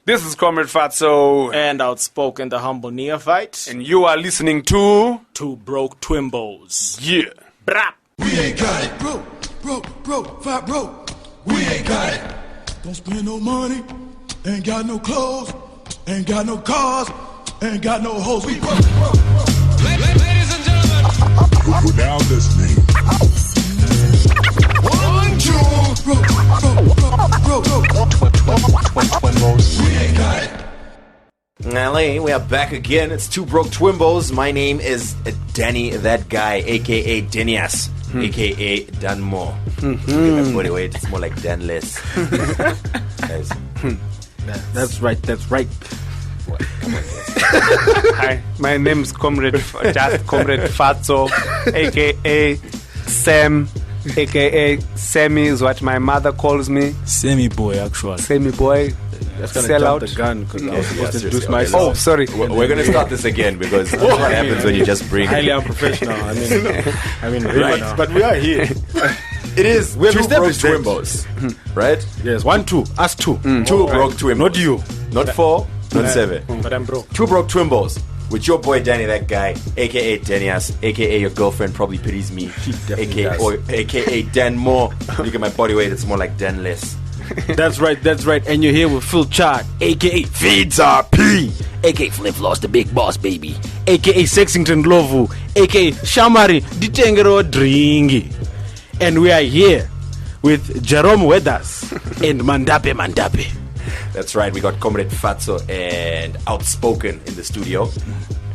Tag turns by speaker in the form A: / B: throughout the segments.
A: This is Comrade Fatsooo
B: and Outspoken, the humble neophyte.
A: and you are listening to
B: Two Broke Twimbos.
A: Yeah.
B: Brap.
C: We ain't got it. Broke, fat broke. We ain't got it. Don't spend no money, ain't got no clothes, ain't got no cars, ain't got no hoes. We broke.
D: Ladies and gentlemen,
C: You're now listening. 1, 2, broke. We ain't got it.
E: LA, we are back again. It's Two Broke Twimbos. My name is Danny, that guy, aka Denias, aka Danmo. Look at my body weight, it's more like Danless. Guys,
F: That's right.
E: what? Come on, guys.
A: Hi, my name is Comrade Fatsooo, aka Sam, aka Sammy is what my mother calls me.
B: Semi boy, actually.
A: Sammy boy.
F: That's gonna
A: Sell
F: jump
A: out.
F: the gun because I was supposed to
E: seriously,
F: introduce
E: okay,
F: myself.
A: Oh, sorry.
E: We're gonna start this again because that's what happens when you just bring
F: Highly unprofessional. I mean, really
E: Right,
F: now.
E: but we are here. It is Two Broke
F: established that.
E: Twimbos, right?
F: Yes, 1, 2, us 2.
E: Two Broke Twimbos.
F: Not you.
E: Not 4, not 7.
F: But I'm broke.
E: Two Broke Twimbos with your boy Danny, that guy, aka Denias, aka your girlfriend probably pities me, aka Dan Moore. Look at my body weight, it's more like Dan Less.
F: That's right. And you're here with Phil Chart, aka Feeds RP, aka Flip Floss, the big boss, baby, aka Sexington Lovu, aka Shamari, Ditengero Dringi. And we are here with Jerome Weathers and Mandape.
E: That's right, we got Comrade Fatsooo and Outspoken in the studio.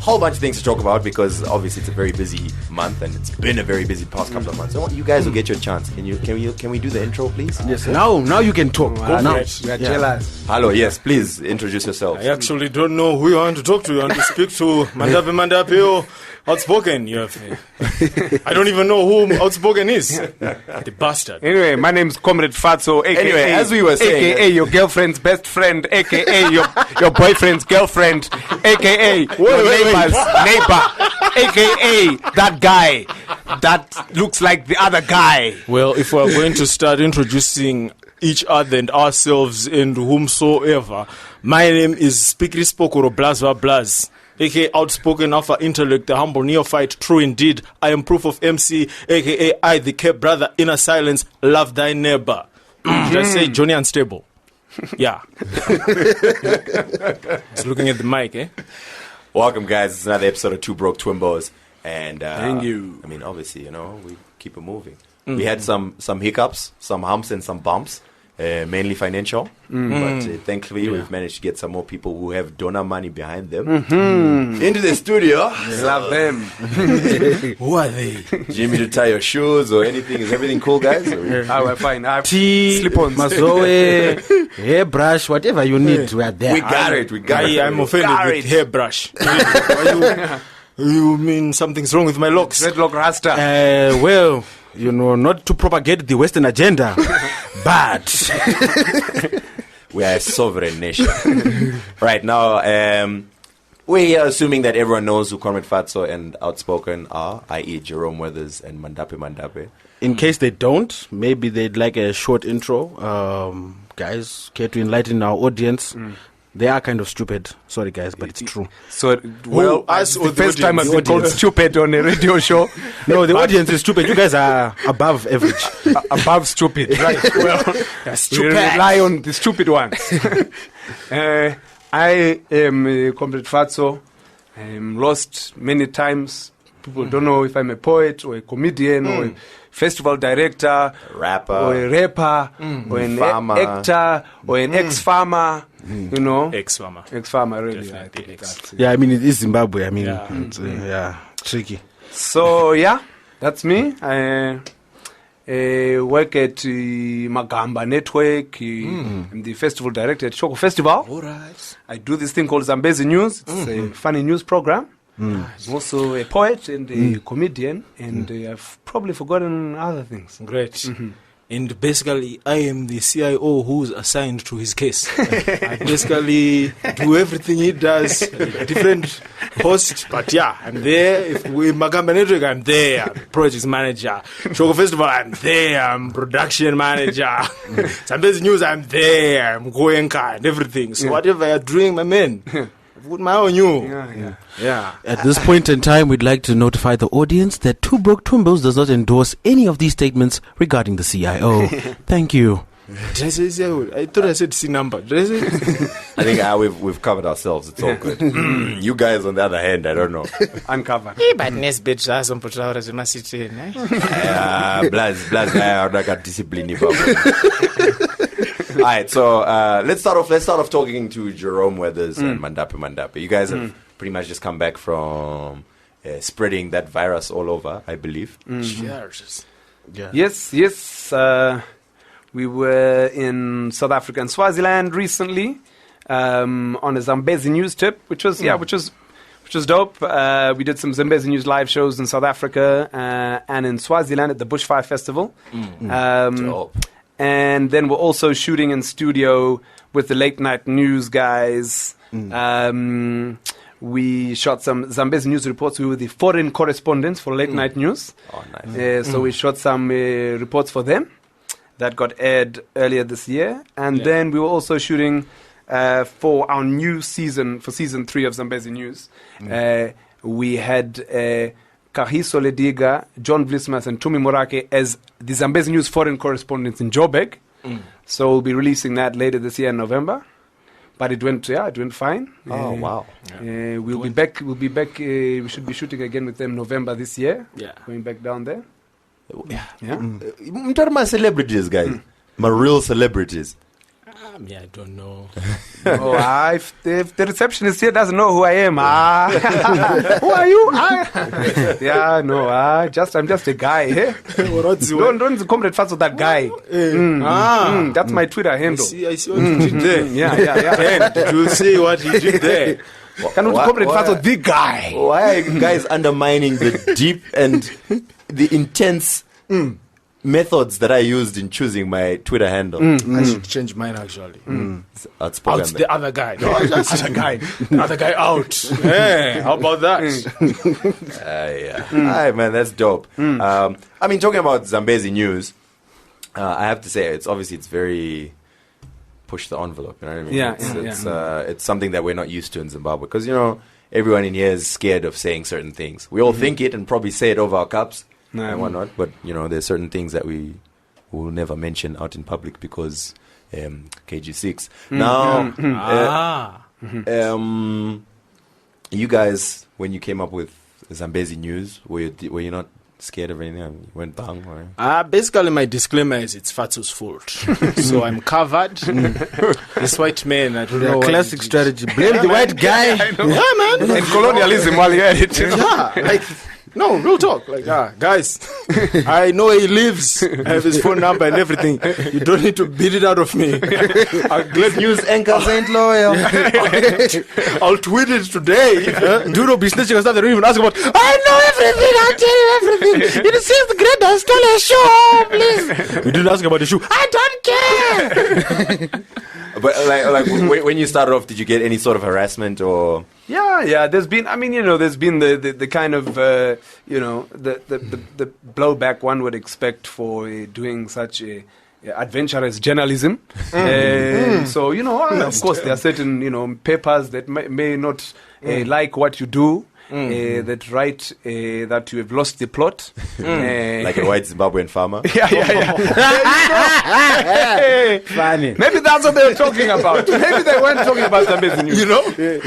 E: Whole bunch of things to talk about because obviously it's a very busy month and it's been a very busy past couple of months. So you guys will get your chance. Can we do the intro, please?
F: Yes, now you can talk. Go now.
A: We are jealous.
E: Hello, yes, please introduce yourself.
B: I actually don't know who you want to talk to. You want to speak to Mandape or Outspoken? You have, I don't even know who Outspoken is. The bastard.
A: Anyway, my name is Comrade Fatsooo, aka,
E: Anyway, as we were saying-
A: aka your girlfriend's best friend, aka your boyfriend's girlfriend, aka your neighbor's neighbor, aka that guy that looks like the other guy.
B: Well, if we're going to start introducing each other and ourselves and whomsoever, my name is Spikri Spokoro Blazwa Blaz, aka Outspoken Alpha Intellect, the humble neophyte, true indeed. I am proof of MC, aka I, the Cape brother, inner silence, love thy neighbor. Just say Johnny Unstable. Yeah. Just looking at the mic, eh?
E: Welcome, guys. It's another episode of Two Broke Twimbos. And
A: Thank you.
E: I mean, obviously, we keep it moving. We had some hiccups, some humps, and some bumps, mainly financial. But thankfully, we've managed to get some more people who have donor money behind them into the studio.
A: Love them.
B: Who are they?
E: Jimmy, to tie your shoes or anything. Is everything cool, guys?
A: We're fine. I have
F: Tea,
A: slip-ons.
F: Mazoe, hairbrush, whatever you need, we are there.
E: We got it.
B: I'm offended with hairbrush. You mean something's wrong with my locks?
A: Dreadlock Rasta.
F: Well, not to propagate the Western agenda, but
E: We are a sovereign nation. Right now, we are assuming that everyone knows who Comrade Fatsooo and Outspoken are, i.e. Jerome Weathers and Mandape.
F: in case they don't, maybe they'd like a short intro. Guys, care to enlighten our audience? They are kind of stupid. Sorry, guys, but it's true.
A: So, well,
B: us or
A: the
B: the
A: first time I've
B: audience?
A: been called stupid on a radio show.
F: No, the audience is stupid. You guys are above average.
A: Above stupid, right? Well, we rely on the stupid ones. I am Comrade Fatsooo. I'm lost many times. People don't know if I'm a poet or a comedian or a festival director,
E: Rapper.
A: or a rapper, or an
E: Farmer.
A: actor, or an ex-farmer. You know,
B: Ex-farmer.
A: Ex-farmer, really.
B: Definitely
A: I think
B: ex.
A: that's-
F: Yeah, I mean, it is Zimbabwe. I mean,
B: Yeah.
F: it's, tricky.
A: So yeah, that's me. I work at Magamba Network. I'm the festival director at Shoko Festival.
B: All right.
A: I do this thing called Zambezi News. It's a funny news program. I'm also a poet and a comedian, and I've probably forgotten other things.
B: Great. And basically, I am the CIO who's assigned to his case. I basically do everything he does, different host. But yeah, I'm there. If we Magamba Network, I'm there. I'm project manager. Shoko Festival, I'm there. I'm production manager. Zambezi News, I'm there. I'm Goenka and everything. So whatever you're doing, my man, put my own you. Yeah.
F: At this point in time, we'd like to notify the audience that Two Broke Twimbos does not endorse any of these statements regarding the CIO. Thank you.
B: Did I say CIO? I thought I said C number. Did I say?
E: I think we've covered ourselves. It's all good. You guys, on the other hand, I don't know.
A: Uncovered.
B: But next bit, some put out as a city.
E: Blaz, like a discipline. All right, so let's start off talking to Jerome Weathers and Mandape. You guys have pretty much just come back from spreading that virus all over, I believe.
B: Cheers. Yeah.
A: Yes. We were in South Africa and Swaziland recently on a Zambezi news trip, which was dope. We did some Zambezi news live shows in South Africa and in Swaziland at the Bushfire Festival.
E: Dope.
A: And then we're also shooting in studio with the late night news guys. We shot some Zambezi news reports. We were the foreign correspondents for late night news.
E: Oh, nice.
A: So we shot some reports for them that got aired earlier this year. And then we were also shooting for our new season, for season 3 of Zambezi News. We had Kahiso Lediga, John Vlismas, and Tumi Morake as the Zambezi News foreign correspondents in Joburg. So we'll be releasing that later this year in November. But it went fine.
E: Oh, wow.
A: We'll be back. We should be shooting again with them November this year.
B: Yeah.
A: Going back down there. Yeah.
E: I'm talking about celebrities, guys. My real celebrities.
B: I don't know.
A: If the receptionist here doesn't know who I am, who are you? I'm just a guy. Eh? Don't Comrade Fatsooo that guy. That's my Twitter handle.
B: I see what you did there.
A: Yeah.
B: Did you see what you did there?
A: Comrade Fatsooo the guy.
E: Why are you guys undermining the deep and the intense methods that I used in choosing my Twitter handle?
B: I should change mine actually.
E: Outspoken.
B: Out the other guy. No, the other guy out. Hey, how about that?
E: All right, man, that's dope. I mean, talking about Zambezi News, I have to say it's very push the envelope. You know what I mean? It's something that we're not used to in Zimbabwe because everyone in here is scared of saying certain things. We all think it and probably say it over our cups. And whatnot, but there's certain things that we will never mention out in public because KG6. Now, you guys, when you came up with Zambezi News, were you not scared of anything? You went bang? Or?
B: Basically, my disclaimer is it's Fatsoo's fault, so I'm covered. This white man, I don't know.
F: Classic strategy. Blame the white guy.
B: Yeah, man.
A: And colonialism while you're at it.
B: Yeah, no, real talk. Guys, I know where he lives. I have his phone number and everything. You don't need to beat it out of me.
E: Glad news anchors ain't loyal.
B: I'll tweet it today. Do not be snitching and stuff. They don't even ask about. I know everything. I'll tell you everything. It seems the great stole a shoe. Please. We didn't ask about the shoe. I don't care.
E: But when you started off, did you get any sort of harassment or?
A: Yeah. There's been the kind of the blowback one would expect for doing such adventurous journalism. So of course there are certain papers that may not like what you do. That write that you have lost the plot.
E: Like a white Zimbabwean farmer.
A: Yeah.
F: Funny.
A: Maybe that's what they were talking about. Maybe they weren't talking about Zambezi News.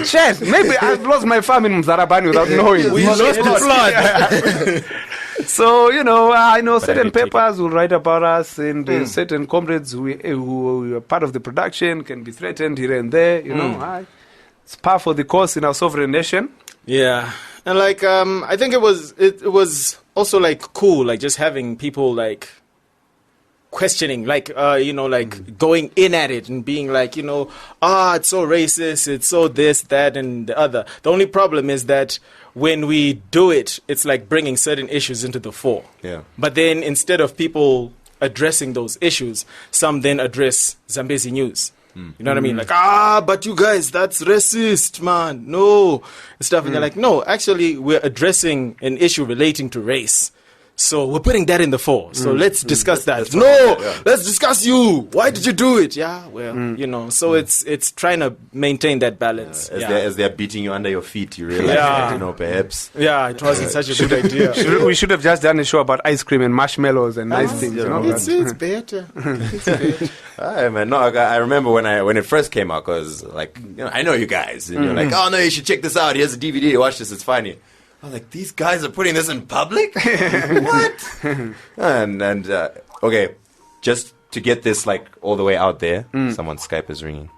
A: Chef, maybe I've lost my farm in Mzarabani without knowing.
B: We lost the plot.
A: So, I know certain papers will write about us and certain comrades who are part of the production can be threatened here and there. It's par for the course in our sovereign nation.
B: Yeah, and I think it was also cool, just having people questioning, going in at it and being it's so racist, it's so this, that, and the other. The only problem is that when we do it, it's like bringing certain issues into the fore.
E: Yeah.
B: But then instead of people addressing those issues, some then address Zambezi news. You know what I mean? Like, but you guys, that's racist, man. No. And stuff. And they're like, no, actually, we're addressing an issue relating to race. So we're putting that in the fore. So let's discuss that. No, let's discuss you. Why did you do it? Yeah, well, so it's trying to maintain that balance.
E: As they're beating you under your feet, you realize that, perhaps.
B: Yeah, it wasn't such a good idea.
A: We should have just done a show about ice cream and marshmallows and nice things.
B: It's better. It's better.
E: Man, no, I remember when it first came out, because I know you guys, and you're like, oh no, you should check this out. Here's a DVD. Watch this. It's funny. I was like, these guys are putting this in public? What? and okay, just to get this all the way out there, someone's Skype is ringing.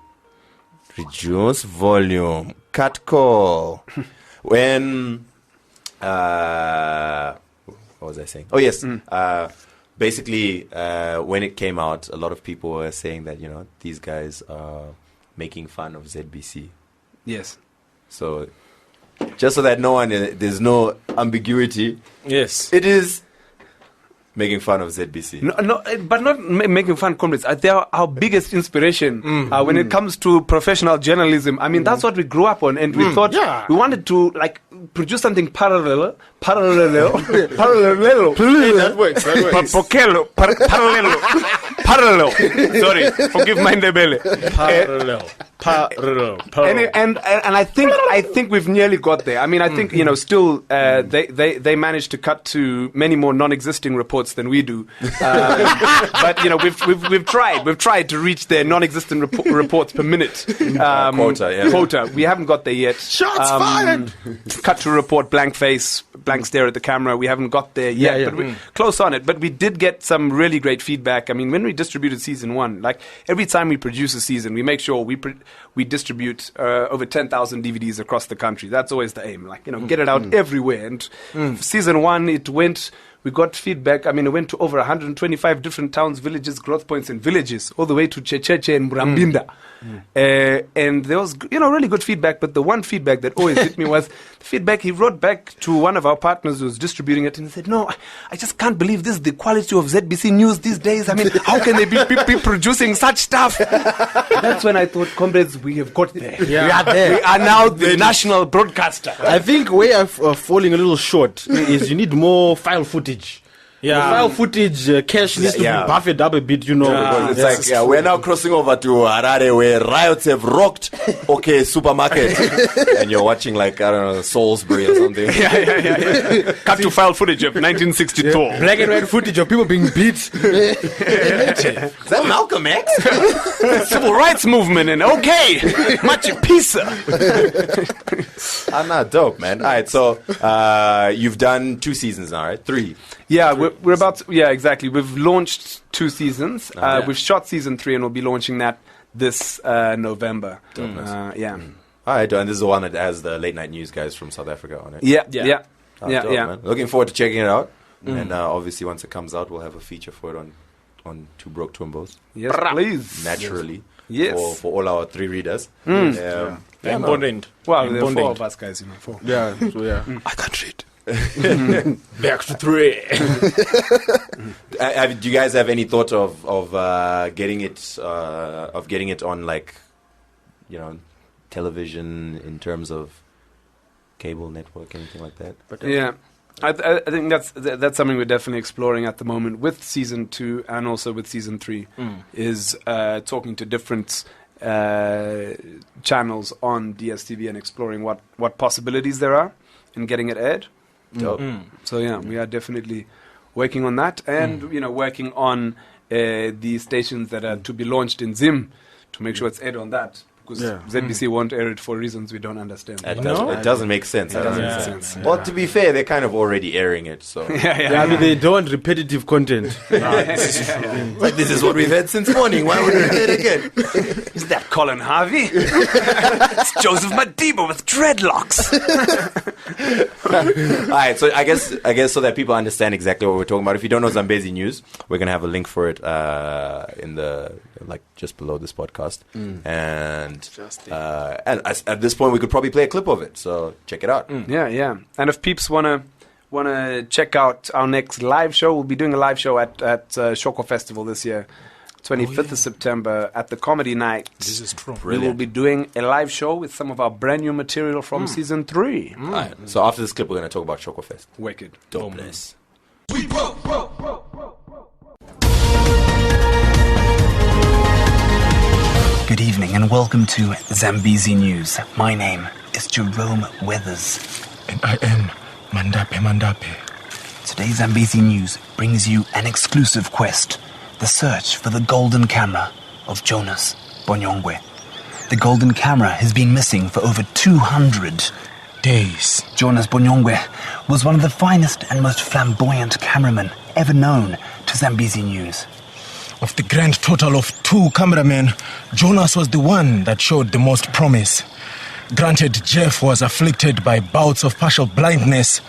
E: Reduce volume. Cut call. When what was I saying? Oh yes. Basically, when it came out, a lot of people were saying that these guys are making fun of ZBC.
A: Yes.
E: So, just so that there's no ambiguity.
B: Yes.
E: It is making fun of ZBC.
A: No, but not making fun, comrades. They are our biggest inspiration when it comes to professional journalism. I mean, that's what we grew up on, and we thought we wanted to produce something parallel.
B: Hey, that works.
A: Parallel. Sorry, forgive my ndebele.
B: Parallel.
A: And I think we've nearly got there. I mean, I think still they managed to cut to many more non-existing reports than we do. But we've tried to reach their non-existent reports per minute quota. We haven't got there yet.
B: Shots fired.
A: Cut to report, blank face, blank stare at the camera. We haven't got there yet, but we're close on it. But we did get some really great feedback. I mean, when we distributed season 1, every time we produce a season, we make sure we distribute over 10,000 DVDs across the country. That's always the aim. Get it out everywhere. And season 1, we got feedback. I mean, it went to over 125 different towns, villages, growth points, and villages, all the way to Checheche and Murambinda. And there was, really good feedback. But the one feedback that always hit me was the feedback he wrote back to one of our partners who was distributing it, and he said, "No, I just can't believe this is the quality of ZBC News these days. I mean, how can they be producing such stuff?" That's when I thought, comrades, we have got there.
B: Yeah.
A: We are there. We are now the national broadcaster.
F: I think we are falling a little short is you need more file footage.
B: Yeah.
F: The file footage cache needs to be buffed up a bit,
E: Because it's we're now crossing over to Harare where riots have rocked supermarket. And you're watching Salisbury or something.
A: Yeah. Cut to file footage of 1962.
F: Black and white footage of people being beat.
E: Is that Malcolm X?
A: Civil rights movement and Machu Picchu.
E: Dope, man. All right, so you've done 2 seasons now, right? 3.
A: Yeah, we're about to, exactly. We've launched 2 seasons. We've shot season 3 and we'll be launching that this November.
E: All right, and this is the one that has the late night news guys from South Africa on it.
A: Yeah.
E: Dope, man. Looking forward to checking it out. And obviously once it comes out, we'll have a feature for it on Two Broke Twimbos.
A: Yes, please.
E: Naturally.
A: Yes.
E: For all our 3 readers.
B: Important.
A: Well, there are 4 of us guys, 4.
F: Yeah, so
A: I can't read.
B: Back to 3.
E: Do you guys have any thought of getting it on television in terms of cable network, anything like that?
A: I think that's something we're definitely exploring at the moment with season 2 and also with season 3 is talking to different channels on DSTV and exploring what possibilities there are in getting it aired.
E: Dope.
A: So we are definitely working on that and working on the stations that are to be launched in Zim to make sure it's aired on that. Because ZBC won't air it for reasons we don't understand.
E: It doesn't make sense.
A: It doesn't make sense.
E: Well, to be fair, they're kind of already airing it. So
F: I mean, they don't want repetitive content.
E: This is what we've had since morning. Why would we do it again?
A: Is that Colin Harvey? It's Joseph Madiba with dreadlocks.
E: All right, so I guess so that people understand exactly what we're talking about. If you don't know Zambezi News, we're gonna have a link for it in the just below this podcast, and at this point we could probably play a clip of it. So check it out.
A: Yeah. And if peeps wanna want to check out our next live show, we'll be doing a live show at Shoko Festival this year, 25th of September at the Comedy Night.
B: This is true.
A: We will be doing a live show with some of our brand new material from season 3.
E: All right. So after this clip, we're going to talk about Shoko Fest.
A: Wicked.
E: Dopeness.
C: We broke.
G: Good evening and welcome to Zambezi News. My name is Jerome Weathers.
H: And I am Mandape.
G: Today Zambezi News brings you an exclusive quest. The search for the golden camera of Jonas Bonyongwe. The golden camera has been missing for over 200
H: Days.
G: Jonas Bonyongwe was one of the finest and most flamboyant cameramen ever known to Zambezi News.
H: Of the grand total of 2 cameramen, Jonas was the one that showed the most promise. Granted, Jeff was afflicted by bouts of partial blindness.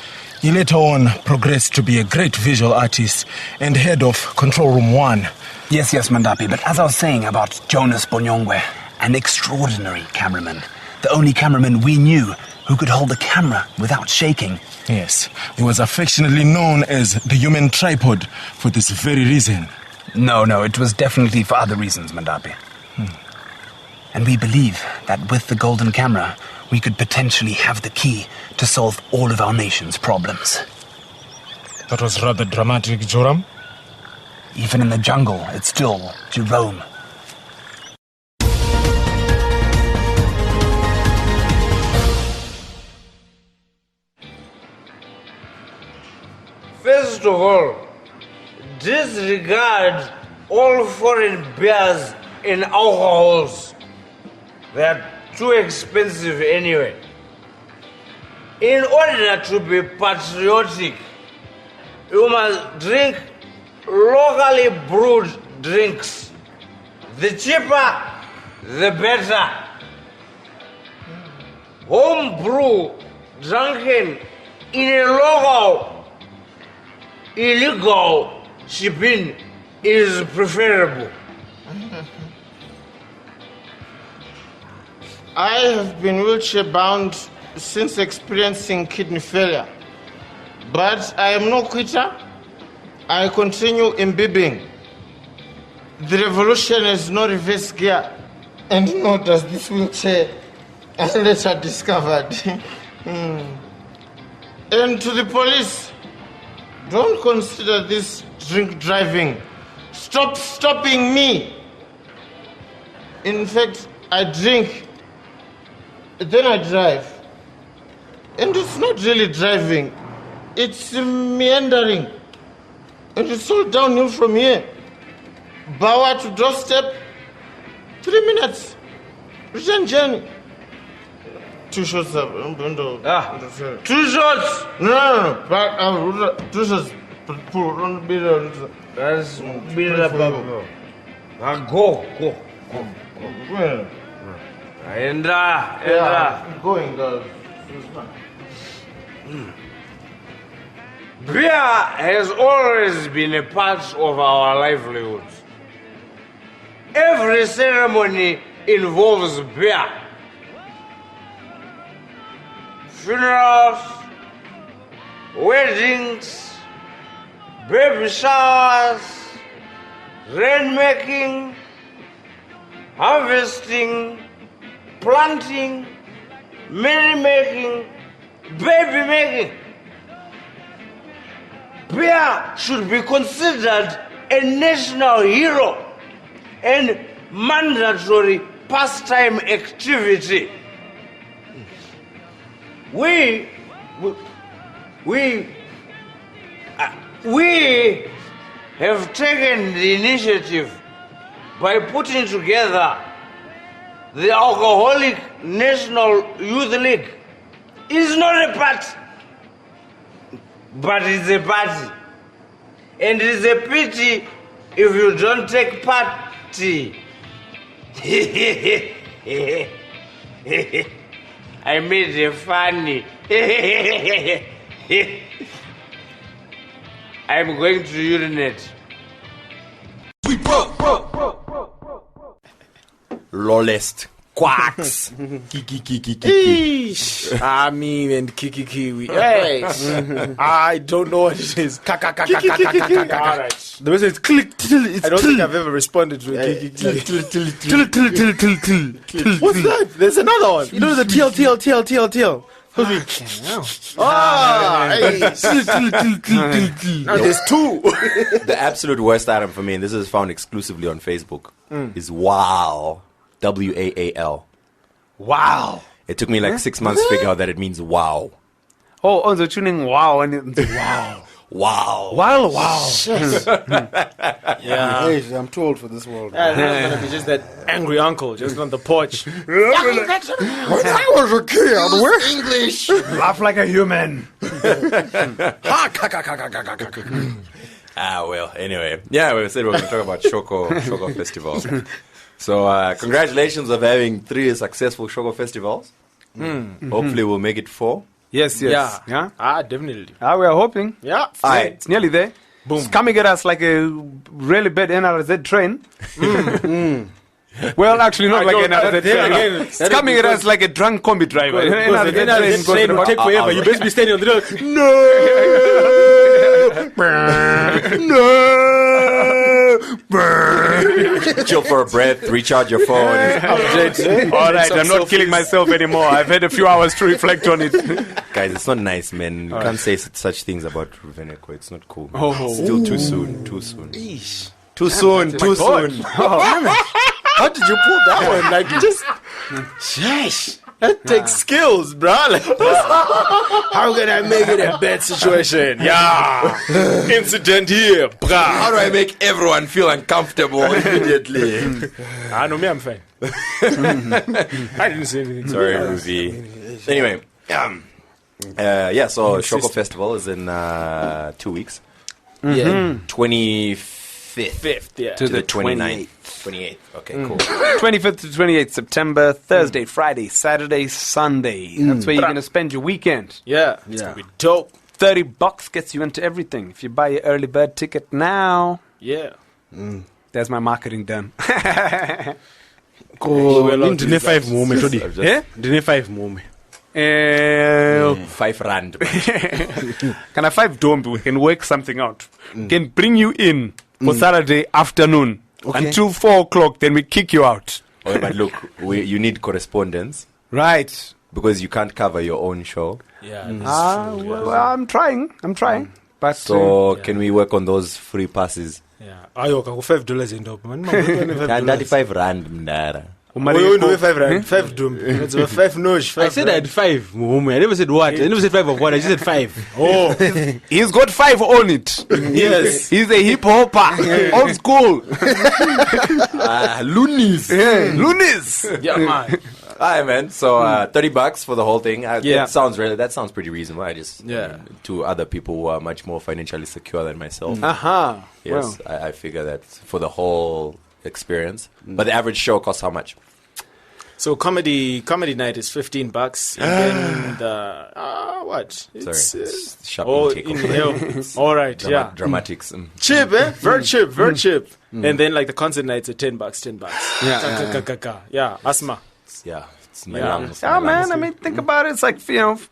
H: He later on progressed to be a great visual artist and head of Control Room 1.
G: Yes, Mandapi, but as I was saying about Jonas Bonyongwe, an extraordinary cameraman. The only cameraman we knew who could hold a camera without shaking.
H: Yes, he was affectionately known as the human tripod for this very reason.
G: No, it was definitely for other reasons, Mandapi. And we believe that with the golden camera, we could potentially have the key to solve all of our nation's problems.
H: That was rather dramatic, Joram.
G: Even in the jungle, it's still Jerome.
I: First of all, disregard all foreign beers and alcohols. They're too expensive anyway. In order to be patriotic, you must drink locally brewed drinks. The cheaper, the better. Home brew drunken in a local, illegal shipping is preferable.
J: I have been wheelchair bound since experiencing kidney failure, but I am no quitter. I continue imbibing. The revolution has no reverse gear, and nor does this wheelchair, I later discovered. And to the police, don't consider this drink driving. Stop stopping me. In fact, I drink, then I drive. And it's not really driving, it's meandering. And it's all downhill from here. Bawa to doorstep, 3 minutes. Return journey. 2 shots up.
I: 2 shots.
J: No. But 2 shots.
I: That's better. Go. Enda.
J: Yeah, going, guys.
I: Beer has always been a part of our livelihoods. Every ceremony involves beer. Funerals, weddings, baby showers, rainmaking, harvesting, planting, merrymaking, baby making. Beer should be considered a national hero and mandatory pastime activity. We have taken the initiative by putting together the Alcoholic National Youth League. It's not a party, but it's a party. And it's a pity if you don't take party. I made it funny. I'm going to urinate.
C: We broke.
E: Lawless
A: Quacks.
B: Eesh. I mean, and Kiki Kiwi. Hey, I don't know what it is. All right.
F: The message is click.
B: I don't think I've ever responded to a Kiki Kiwi. What's that? There's another one.
F: You know the TL.
B: Now there's two.
E: The absolute worst item for me, and this is found exclusively on Facebook, is WAL. WAAL.
A: Wow.
E: It took me like 6 months to figure out that it means wow.
A: Oh, they're tuning wow and wow.
E: Wow.
A: Wow.
B: Yeah.
F: Hey, I'm too old for this world.
B: It's gonna be just that angry uncle just on the porch.
F: When I was a kid, where's English?
A: Laugh like a human.
E: Well, anyway. Yeah, we said we were going to talk about Shoko Festival. So, congratulations of having 3 successful Shoko Festivals. Hopefully we'll make it 4.
A: Yes.
B: Yeah.
A: Yeah.
B: Definitely.
A: We are hoping.
B: Yeah.
E: Alright.
A: It's nearly there.
B: Boom.
A: It's coming at us like a really bad NRZ train. Well, actually, not like an NRZ train. It's coming at us like a drunk combi driver.
B: Because the NRZ train will take forever. You best be standing on the road.
E: Chill for a breath, recharge your phone.
A: All right, I'm not killing myself anymore. I've had a few hours to reflect on it.
E: Guys, it's not nice, man. You can't say such things about Ruveneko. It's not cool.
A: Oh.
E: Still too soon. Too soon. Too soon.
B: How did you pull that one? Like, just. Sheesh. That takes skills, bro. Like, how can I make it a bad situation? Yeah. Incident here, bruh.
E: How do I make everyone feel uncomfortable immediately?
B: No, me, I'm fine. I didn't say anything.
E: Sorry, Ruby. Anyway, so Shoko Festival is in 2 weeks.
B: Yeah.
E: 25th
B: Yeah.
E: to the 29th. 28th. Okay, cool.
A: 25th to 28th September, Thursday, Friday, Saturday, Sunday. That's where you're going to spend your weekend.
B: Yeah. It's going to be dope.
A: $30 gets you into everything. If you buy your early bird ticket now,
B: Yeah.
A: there's my marketing done.
F: Ndine 5 moment odi.
A: Yeah?
F: Ndine 5 moment.
E: R5.
A: Can I 5 dombi? We can work something out. Can bring you in for Saturday afternoon until 4 o'clock. Then we kick you out.
E: Okay, but look, you need correspondence
A: Right.
E: because you can't cover your own show.
B: Yeah.
A: Well, I'm trying. But
E: So can we work on those free passes?
B: Yeah. Ayoka, $5 in dope, man.
E: R35 mndara.
B: We do 5 rand. 5 doom. It's a 5 nosh.
F: I said I had 5 moment. I never said what. I never said 5 of what. I just said 5.
B: Oh.
A: he's got 5 on it.
B: Yes.
A: He's a hip hopper. Old school.
E: Loonies.
A: Loonies.
B: Yeah, man.
E: Alright, man. So $30 for the whole thing.
A: Yeah.
E: That sounds pretty reasonable.
B: Yeah.
E: To other people who are much more financially secure than myself.
A: Well,
E: Yes, I figure that for the whole experience. But the average show costs how much?
B: So comedy night is $15, and then the what?
E: Sorry,
B: It's,
E: shopping
B: oh,
E: takeover.
B: all right, yeah,
E: Dramatics.
B: cheap, very cheap. And then like the concert nights are $10. Yeah, asthma.
E: Yeah, it's my
B: Yeah.
E: lungs.
A: yeah, man. I mean, think about it. It's like,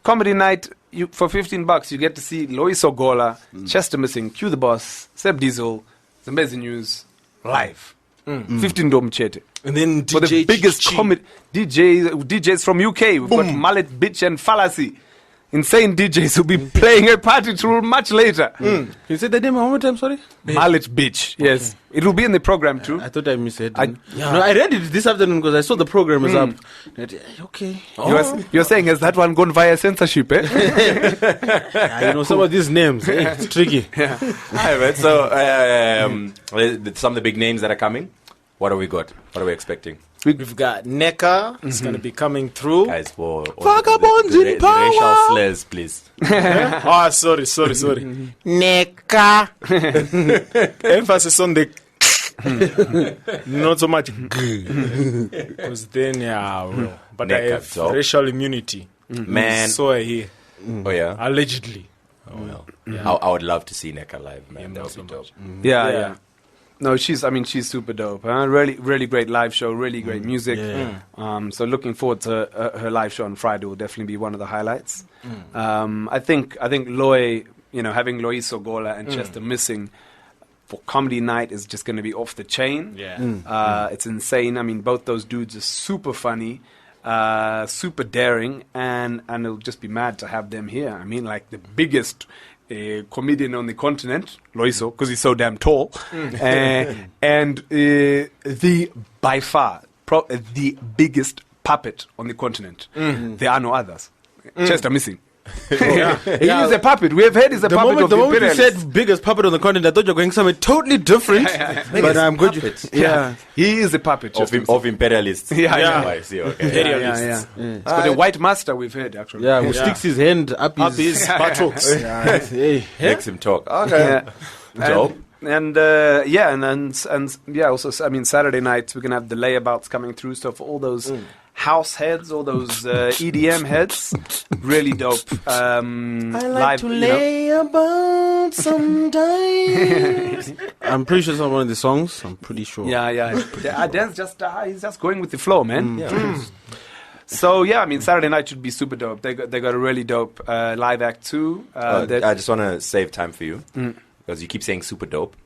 A: comedy night. You for $15, you get to see Lois Ogola, Chester Missing, Q the Boss, Seb Diesel, Zambezi News live. 15 dom chete.
B: And then
A: For the biggest comedy DJs from UK. We've got Mallet, Bitch, and Fallacy. Insane DJs who'll be playing a party tool much later.
F: You said the name one more time, sorry?
A: Mallet, Bitch. Yes. It will be in the program too.
F: I thought I misheard.
A: I-
F: No, I read it this afternoon because I saw the program is up. Okay.
A: You're saying, has that one gone via censorship, eh?
F: Yeah, some of these names, it's tricky.
E: Hi, man. So, some of the big names that are coming. What have we got? What are we expecting?
B: We've got NECA. It's going to be coming through.
E: Guys, for
F: Vagabonds
E: the
F: in power.
E: racial slurs, please.
B: Sorry. NECA. Emphasis on the not so much because then but I
E: NECA,
B: have
E: so?
B: racial immunity.
E: Man.
B: So I hear
E: Oh, yeah?
B: allegedly.
E: Oh, well. I would love to see NECA live, man. That would be dope.
A: Yeah. No, she's super dope. Really, really great live show. Really great music. So looking forward to her live show on Friday. Will definitely be one of the highlights. I think Loy, having Loiso Gola and Chester missing for comedy night is just going to be off the chain. It's insane. I mean, both those dudes are super funny, super daring, and it'll just be mad to have them here. I mean, like the biggest comedian on the continent, Loiso, because he's so damn tall, and the by far the biggest puppet on the continent. There are no others. Chester missing. He is a puppet. We have heard he's a puppet of
F: the moment you
A: imperialists.
F: said biggest puppet on the continent, I thought you were going somewhere totally different. But I'm good.
A: He is a puppet
E: of imperialists.
A: I
E: see. Okay.
A: Imperialists. But the white master we've heard actually.
F: Who sticks his hand up his buttocks.
E: Makes him talk. Okay. Dope.
A: And also, I mean, Saturday night we're gonna have the layabouts coming through. So for all those house heads, all those EDM heads, really dope.
F: I like to lay about sometimes. I'm pretty sure it's not one of the songs. I'm pretty sure.
A: Dan's he's just going with the flow, man. So I mean, Saturday night should be super dope. They got a really dope live act too.
E: I just want to save time for you because you keep saying super dope.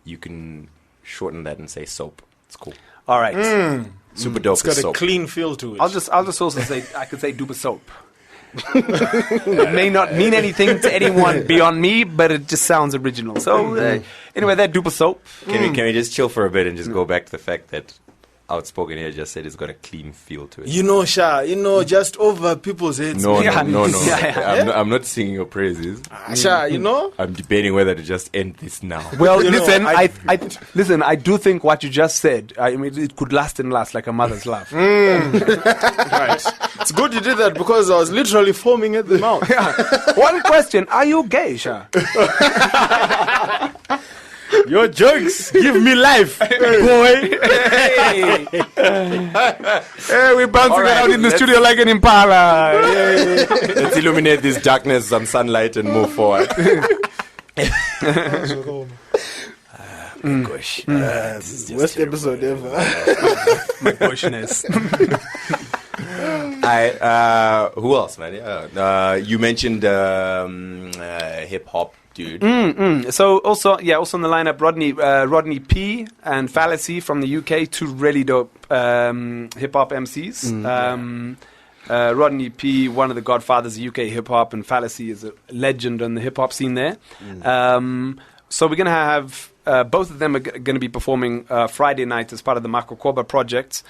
E: You can shorten that and say soap. It's cool.
A: All right.
E: Super dope.
B: It's got
E: is
B: a
E: soap.
B: clean feel to it.
A: I'll just also say I could say duper soap. It may not mean anything to anyone beyond me, but it just sounds original. So anyway, that duper soap.
E: Can we just chill for a bit and just go back to the fact that Outspoken here just said it's got a clean feel to it.
B: Sha, just over people's heads.
E: No.
A: Yeah.
E: I'm not singing your praises.
B: Sha,
E: I'm debating whether to just end this now.
A: Well, listen, I do think what you just said, I mean, it could last and last like a mother's love.
B: Right. It's good you did that because I was literally foaming at the mouth.
A: One question, are you gay, Sha?
B: Your jokes give me life, boy.
A: Hey, we're bouncing around in the studio like an impala.
E: Let's illuminate this darkness, some sunlight, and move forward.
F: Gosh.
B: Worst episode ever.
A: My goshness.
E: Who else, man? You mentioned hip hop. Dude.
A: So also on the lineup, Rodney P and Fallacy from the UK, two really dope hip hop MCs. Rodney P, one of the godfathers of UK hip hop, and Fallacy is a legend on the hip hop scene there. So we're gonna have both of them are gonna be performing Friday night as part of the Makokoba project.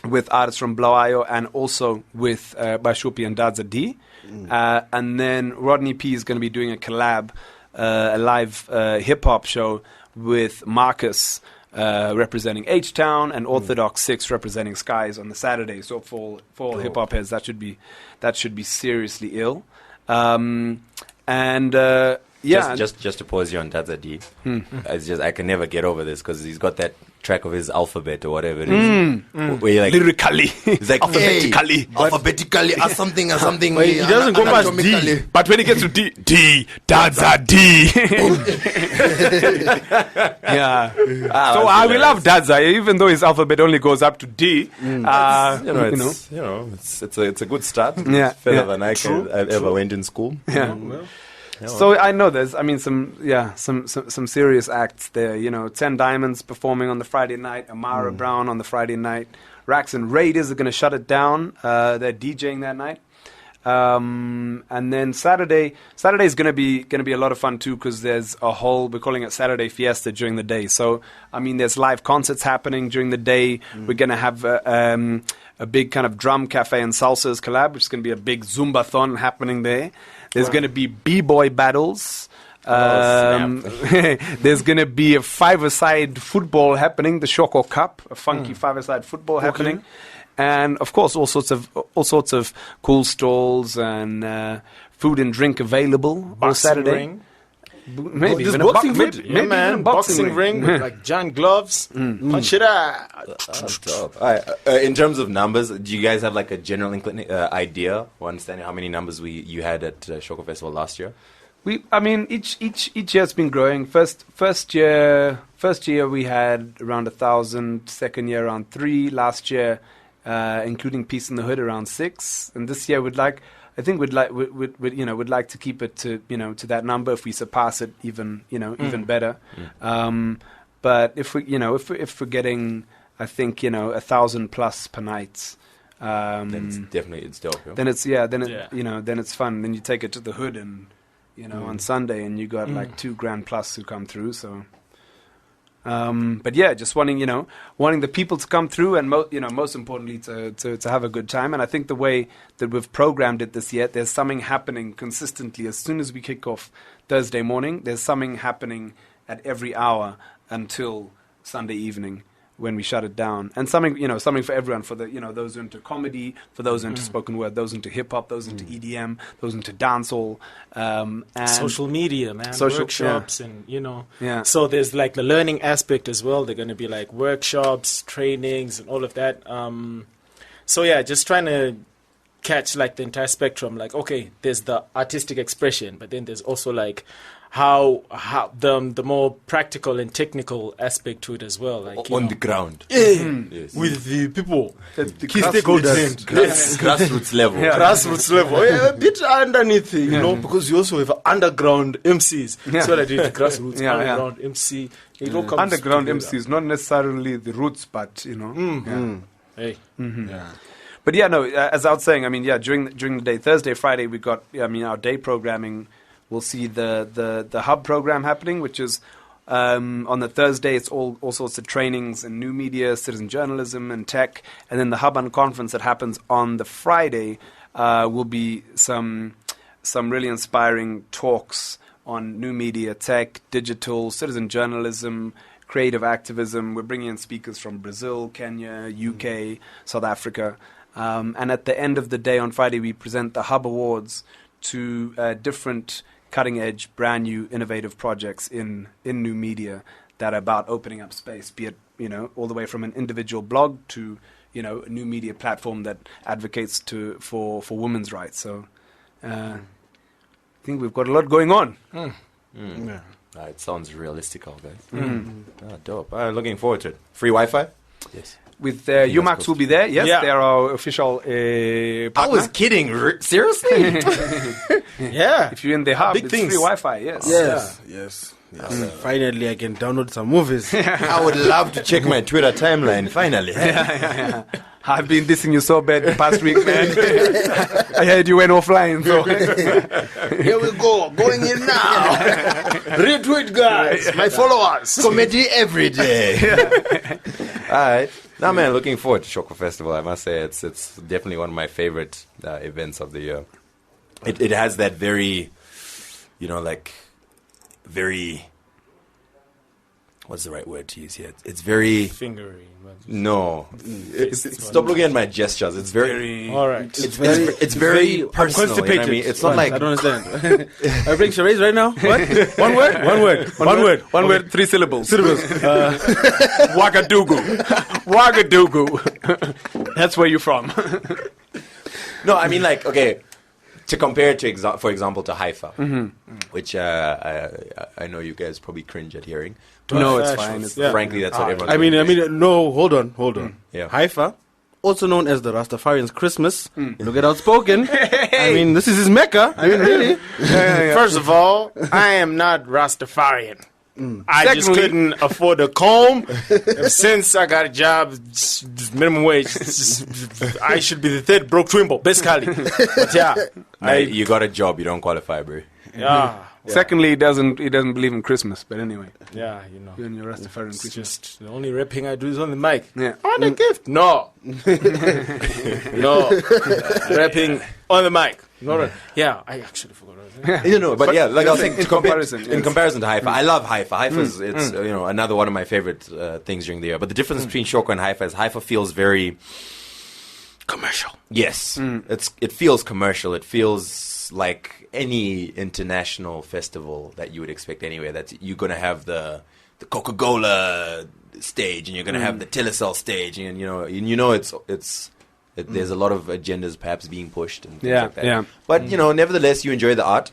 A: With artists from Blawayo and also with Bashupi and Dadza D. And then Rodney P is going to be doing a collab, a live hip-hop show with Marcus representing H-Town and Orthodox 6 representing Skies on the Saturday. So for all hip-hop heads, that should be seriously ill.
E: Just to pause you on Dadza D. It's just I can never get over this because he's got that track of his alphabet or whatever it is. Where you're like,
A: lyrically,
E: he's like
A: alphabetically,
J: Alphabetically, or something.
B: He doesn't go past D.
A: But when he gets to D, Dadza D. We love Dadza, even though his alphabet only goes up to D.
E: It's a good start. It's better than I ever went in school.
A: So I know there's, some serious acts there. 10 Diamonds performing on the Friday night, Amara Brown on the Friday night, Rax and Raiders are going to shut it down. They're DJing that night, and then Saturday is going to be a lot of fun too because there's we're calling it Saturday Fiesta during the day. So there's live concerts happening during the day. We're going to have a big kind of drum cafe and salsas collab, which is going to be a big Zumba-thon happening there. There's going to be b-boy battles. There's going to be a five-a-side football happening, the Shoko Cup, a funky five-a-side football happening, and of course all sorts of cool stalls and food and drink available on Saturday. Maybe
B: this
A: even
B: boxing
A: maybe
B: ring, boxing ring with like giant gloves. Punch it out.
E: In terms of numbers, do you guys have like a general idea or understanding how many numbers you had at Shoko Festival last year?
A: I mean, each year's been growing. First year we had around 1,000. Second year around 3. Last year, including Peace in the Hood, around 6. And this year we'd like to keep it to that number. If we surpass it, even better. But if we're getting, I think 1,000 plus per night.
E: Then it's dope. Yeah?
A: Then it's fun. Then you take it to the hood and on Sunday, and you got like $2,000 plus who come through. So, but yeah, just wanting the people to come through, and most importantly to have a good time. And I think the way that we've programmed it this year, there's something happening consistently as soon as we kick off Thursday morning. There's something happening at every hour until Sunday evening, when we shut it down, and something for everyone, for the those into comedy, for those into spoken word, those into hip hop, those into EDM, those into dancehall, and
B: social media, man, workshops, and
A: Yeah.
B: So there's like the learning aspect as well. They're going to be like workshops, trainings, and all of that. So yeah, just trying to catch like the entire spectrum. Like, okay, there's the artistic expression, but then there's also like how the more practical and technical aspect to it as well, like
E: on the ground.
B: Yes. With the people,
A: the
B: key stakeholders,
E: grassroots level.
A: Yeah.
B: Grassroots level, yeah, a bit underneath, because you also have underground MCs.
A: Yeah.
B: So I did the grassroots
A: Yeah,
B: underground MC. It all comes
A: underground
B: together.
A: MCs, not necessarily the roots, but
B: Hey.
A: But yeah, no. As I was saying, I mean, yeah, during the day, Thursday, Friday, we got. Our day programming. We'll see the hub program happening, which is on the Thursday. It's all sorts of trainings in new media, citizen journalism, and tech. And then the hub and conference that happens on the Friday will be some really inspiring talks on new media, tech, digital, citizen journalism, creative activism. We're bringing in speakers from Brazil, Kenya, UK, South Africa. And at the end of the day on Friday, we present the Hub Awards to different cutting-edge, brand-new, innovative projects in new media that are about opening up space, be it, all the way from an individual blog to, a new media platform that advocates for women's rights. So I think we've got a lot going on.
E: Yeah. It sounds realistic, all guys. Dope. I'm looking forward to it. Free Wi-Fi? Yes.
A: With UMax will be there. Yes,
B: Yeah.
A: they're our official partner.
E: I was kidding. Seriously?
B: Yeah.
A: If you're in the hub,
B: Big
A: it's
B: things.
A: free Wi-Fi. Yes.
F: Yes. Finally, I can download some movies.
E: I would love to check my Twitter timeline, finally.
A: I've been dissing you so bad the past week, man. I heard you went offline. So.
F: Here we go, going in now. Retweet, guys, my followers.
E: Comedy every day. All right. Now, man, looking forward to Shoko Festival. I must say, it's definitely one of my favorite events of the year. It has that very, very. What's the right word to use here? It's very
B: Fingering.
E: no. Stop looking at my gestures. It's very.
B: All right.
E: It's very personal.
F: Constipated.
E: I mean, it's not like
F: I don't understand. I bring charades right now. What? One word. One word. One word.
A: One word, 3 syllables.
F: Syllables.
A: Wagadugu. Wagadugu. That's where you're from.
E: No, I mean, like, okay, to compare it to, for example, to Haifa, which I know you guys probably cringe at hearing.
A: No, it's fine. It's
E: Frankly, that's what everyone.
F: I mean, no, hold on.
E: Yeah.
F: Haifa, also known as the Rastafarians' Christmas. Look at Outspoken. I mean, this is his Mecca. I mean, really.
B: First of all, I am not Rastafarian. I just couldn't afford a comb. Since I got a job, minimum wage, I should be the third broke Twimbo, basically. But yeah,
E: You got a job, you don't qualify, bro.
B: yeah.
A: Secondly, he doesn't believe in Christmas. But anyway,
B: Yeah,
A: you're in your Rastafarian
B: it's
A: Christmas.
B: just the only rapping I do is on the mic.
A: Yeah.
B: On the gift? No. No. Rapping on the mic. Yeah, I actually forgot.
E: But yeah, like I was saying,
A: in comparison,
E: in comparison to Haifa, I love Haifa. Haifa is another one of my favorite things during the year. But the difference between Shoko and Haifa is Haifa feels very
F: Commercial.
E: yes. It feels commercial. It feels like any international festival that you would expect anywhere. That you're gonna have the Coca-Cola stage, and you're gonna have the Telecel stage, and there's a lot of agendas perhaps being pushed and things like that.
A: Yeah.
E: But nevertheless, you enjoy the art.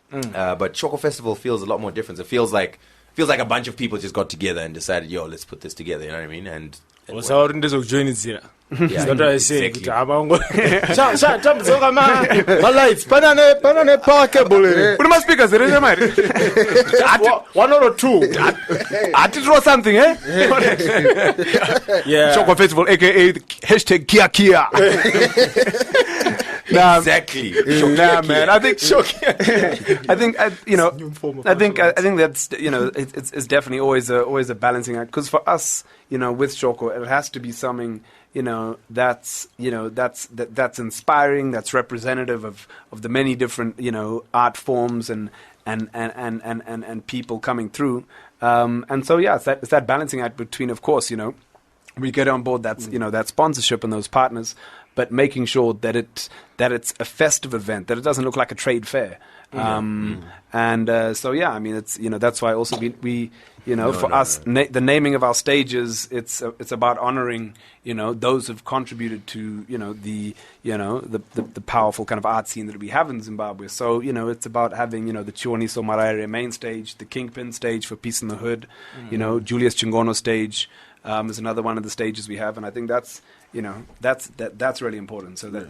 E: But Shoko Festival feels a lot more different. It feels like a bunch of people just got together and decided, yo, let's put this together. You know what I mean? And it worked.
B: That's what I say.
E: exactly.
A: Put my speakers in it, mate.
B: One or two.
A: I did draw something, eh?
B: Yeah.
A: Shoko Festival, aka hashtag Kia Kia. Nah,
E: Exactly.
A: nah, man. I think that's it's definitely always a balancing act, because for us, with Shoko, it has to be something that's inspiring, that's representative of the many different art forms and people coming through, and so yeah, it's that balancing act between, of course, we get on board that sponsorship and those partners, but making sure that it's a festive event, that it doesn't look like a trade fair. And so yeah, I mean, it's that's why also we for us the naming of our stages, it's about honoring those who've contributed to the powerful kind of art scene that we have in Zimbabwe. So it's about having the Chioniso Maraire main stage, the Kingpin stage for Peace in the Hood, Julius Chingono stage is another one of the stages we have, and I think that's really important, so that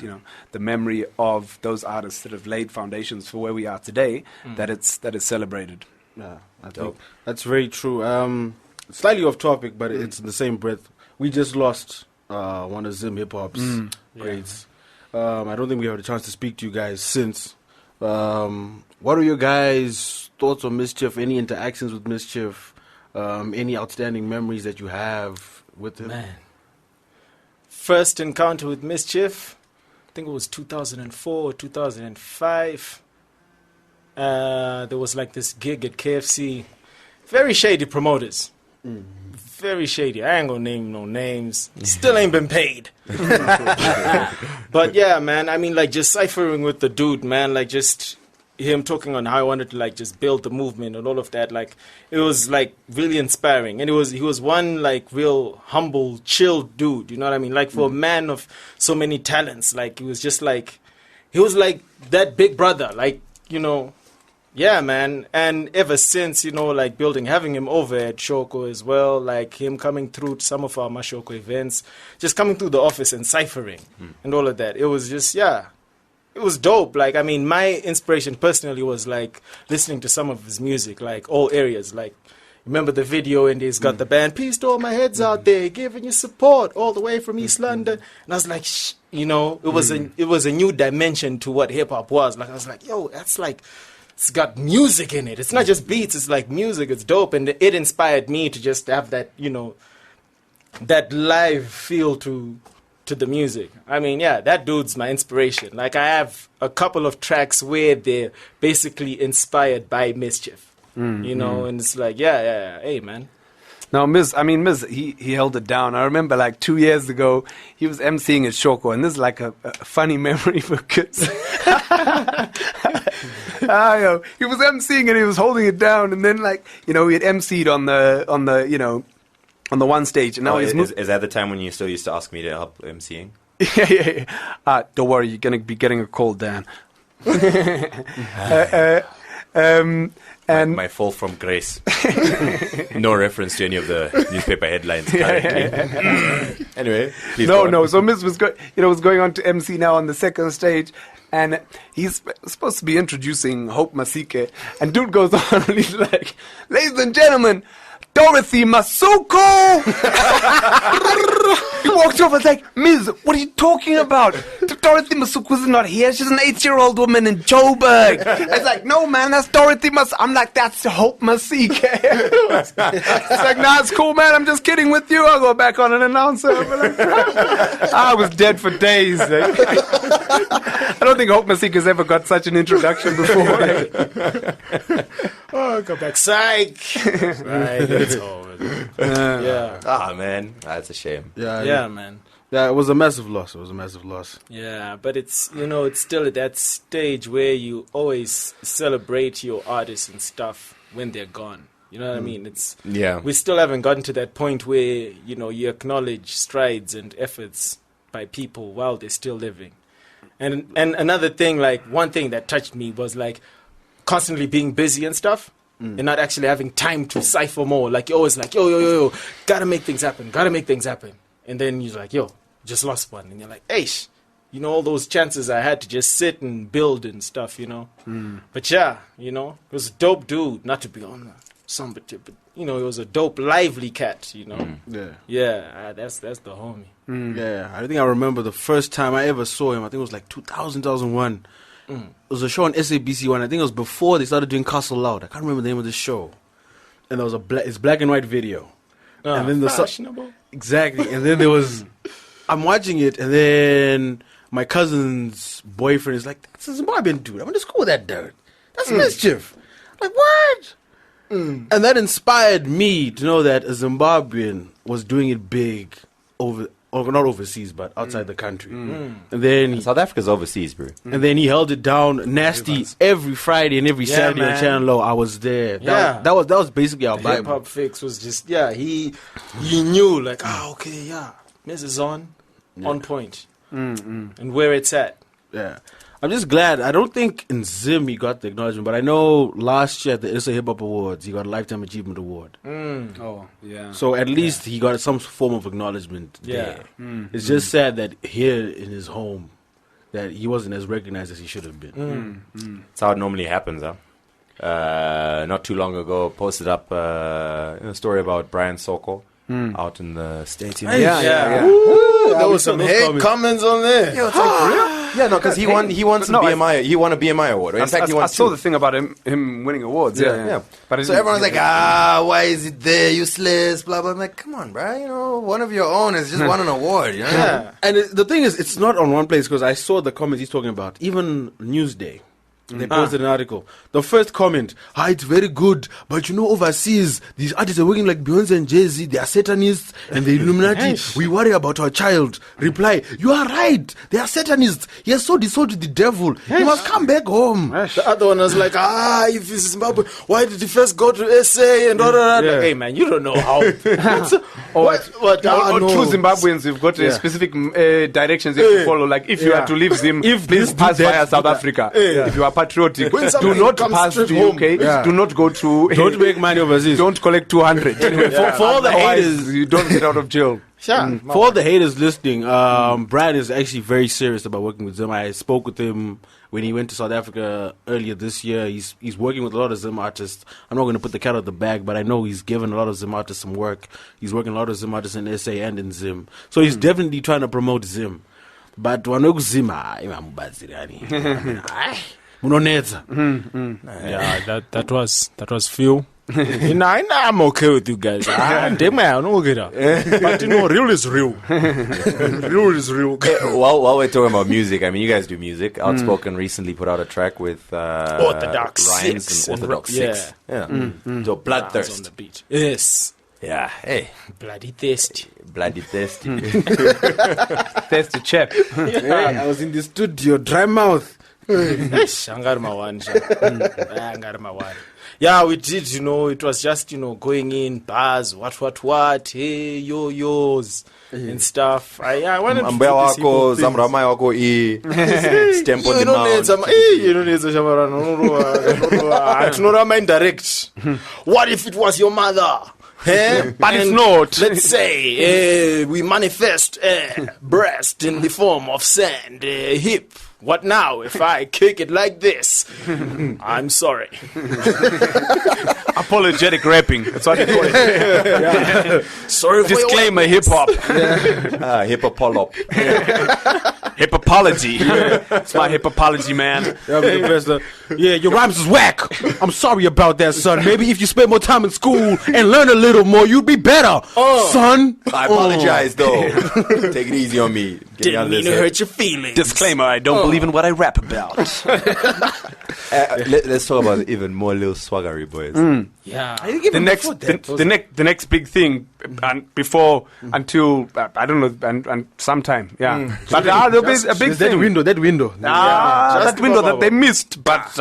A: the memory of those artists that have laid foundations for where we are today, that is celebrated.
F: Yeah, I think that's very true. Slightly off topic, but it's in the same breath. We just lost one of Zim hip hop's greats. I don't think we had a chance to speak to you guys since. What are your guys' thoughts on Mizchif? Any interactions with Mizchif? Any outstanding memories that you have with him?
B: Man. First encounter with Mizchif, I think it was 2004 or 2005. There was like this gig at KFC. Very shady promoters. Very shady. I ain't gonna name no names. Still ain't been paid. But yeah, man, I mean, like, just ciphering with the dude, man, like, just him talking on how I wanted to, like, just build the movement and all of that, like, it was, like, really inspiring. And he was one, like, real humble, chill dude, you know what I mean? Like, for a man of so many talents, like, he was like that big brother, like, yeah, man. And ever since, like, having him over at Shoko as well, like, him coming through to some of our Mashoko events, just coming through the office and ciphering and all of that, it was just, yeah. It was dope. Like, I mean, my inspiration personally was, like, listening to some of his music, like, all areas. Like, remember the video, and he's got the band, peace to all my heads out there, giving you support all the way from East London. And I was like, it was a new dimension to what hip-hop was. Like, I was like, yo, that's like, it's got music in it. It's not just beats, it's like music. It's dope. And it inspired me to just have that, that live feel to the music. I mean, yeah, that dude's my inspiration. Like, I have a couple of tracks where they're basically inspired by Mizchif, and it's like, yeah, hey, man.
A: No, Miz, he held it down. I remember, like, 2 years ago, he was emceeing at Shoko, and this is like a funny memory for kids. He was emceeing and he was holding it down, and then, like, he had emceed on the one stage, and now he's moved.
E: Is that the time when you still used to ask me to help emceeing?
A: Yeah. Don't worry, you're gonna be getting a call, Dan.
E: And my fall from grace. No reference to any of the newspaper headlines currently. Anyway, please go on.
A: No. So Miz was going on to MC now on the second stage, and he's supposed to be introducing Hope Masike, and dude goes on and he's like, "Ladies and gentlemen, Dorothy Masuku!" He walked over and was like, "Miz, what are you talking about? Dorothy Masuku's not here. She's an 8-year-old woman in Joburg." I was like, "No, man, that's Dorothy Masuku." I'm like, "That's Hope Masike." It's like, "Nah, it's cool, man. I'm just kidding with you. I'll go back on an announcer." I was dead for days. I don't think Hope Masike's ever got such an introduction before.
B: Oh, go back. Psych! Right, it's over. Yeah.
E: Ah, man. That's a shame.
B: Yeah, man.
F: Yeah, it was a massive loss.
B: Yeah, but it's, it's still at that stage where you always celebrate your artists and stuff when they're gone. You know what I mean? We still haven't gotten to that point where, you acknowledge strides and efforts by people while they're still living. And another thing, like, one thing that touched me was, like, constantly being busy and stuff. And not actually having time to cipher more. Like, you're always like, yo, gotta make things happen. And then you're like, yo, just lost one. And you're like, eish, all those chances I had to just sit and build and stuff, But yeah, it was a dope dude. Not to be on somebody, but, it was a dope, lively cat,
F: Yeah.
B: Yeah, that's the homie.
F: Yeah, I think I remember the first time I ever saw him. I think it was like 2001. It was a show on SABC One. I think it was before they started doing Castle Loud. I can't remember the name of the show. And there was it's black and white video. And then
B: Fashionable.
F: exactly. And then there was, I'm watching it, and then my cousin's boyfriend is like, "That's a Zimbabwean dude. I went to school with that dude. That's Mizchif." Like, what? And that inspired me to know that a Zimbabwean was doing it big not overseas, but outside the country. And then
E: South Africa's overseas, bro.
F: and then he held it down nasty every Friday and every Saturday on
B: man.
F: Channel Low. I was there.
B: Yeah.
F: That was basically our
B: Hip
F: Bible.
B: Hop Fix was just, he knew, like, okay, yeah, Miz is on point. And where it's at.
F: Yeah. I'm just glad. I don't think in Zim he got the acknowledgement, but I know last year at the SA Hip Hop Awards he got a Lifetime Achievement Award.
A: Oh, yeah.
F: So at least he got some form of acknowledgement there. It's just sad that here in his home that he wasn't as recognized as he should have been.
E: That's how it normally happens, huh? Not too long ago, posted up a story about Brian Soko out in the States.
B: Yeah.
J: There was some hate comments on there.
E: Yeah, it's like, real? Yeah, no, because he won
A: No,
E: BMI. He won a BMI award. Right? In fact, he won
A: I saw
E: two.
A: the thing about him winning awards. Yeah. But
E: So everyone's like, why is it there? Useless, blah, blah. I'm like, come on, bro. One of your own has just won an award,
F: Yeah. And the thing is, it's not on one place because I saw the comments he's talking about. Even Newsday. They posted an article. The first comment, it's very good, but overseas, these artists are working like Beyonce and Jay-Z. They are Satanists and the Illuminati. We worry about our child. Reply, you are right. They are Satanists. He has sold his soul to the devil. He must come back home.
B: The other one was like, if it's Zimbabwe, why did he first go to SA and all that? Like, hey, man, you don't know how.
A: or true Zimbabweans, you've got specific directions you have to follow. Like if you are to leave Zim, please pass via South Africa. If you are patriotic, do not pass to UK. Do not go to.
F: Don't make money overseas.
A: Don't collect 200. Anyway,
F: For all the haters,
A: you don't get out of jail.
F: For all the haters listening, Brad is actually very serious about working with Zim. I spoke with him when he went to South Africa earlier this year. He's working with a lot of Zim artists. I'm not going to put the cat out of the bag, but I know he's given a lot of Zim artists some work. He's working a lot of Zim artists in SA and in Zim. So he's definitely trying to promote Zim. But wanoku Zim,
B: Yeah, that was few. I'm okay with you guys. Damn, I don't get up. But real is real. Real is real.
E: While we're talking about music, I mean, you guys do music. Outspoken recently put out a track with
B: Orthodox
E: Rhymes
B: Six
E: and Orthodox
B: and-
E: 6. Yeah. So
B: On
E: Bloodthirst.
B: the beat. Yes.
E: Yeah. Hey.
B: Bloody thirsty.
E: Bloody thirsty.
A: Thirsty chap.
F: I was in the studio, dry mouth.
B: Yeah, we did, it was just, going in, bars, what, hey, yo's, and stuff. I wanted to do
E: Mbeya
B: this hip-hop
E: wako,
B: things.
E: Zamramai wako stamp on the
B: You don't need
E: mount.
B: some, you don't need some Shamarano. Indirect. What if it was your mother?
A: But it's not.
B: Let's say we manifest breast in the form of sand, hip. What now if I kick it like this? I'm sorry.
A: Apologetic rapping. That's what they call it.
B: Sorry for
A: Disclaimer: hip hop.
E: Hippopolop.
A: Hipopology. It's my hipopology, man.
F: Yeah, your rhymes is whack. I'm sorry about that, son. Maybe if you spend more time in school and learn a little more, you'd be better, son.
E: I apologize, though. Take it easy on me.
B: Didn't mean to hurt your feelings.
A: Disclaimer: I don't believe in what I rap about.
E: Let's talk about even more little swaggery boys.
A: The next big thing and before until I don't know, and sometime, yeah. But there'll be a big
F: That
A: thing.
F: window.
A: that window that they missed, but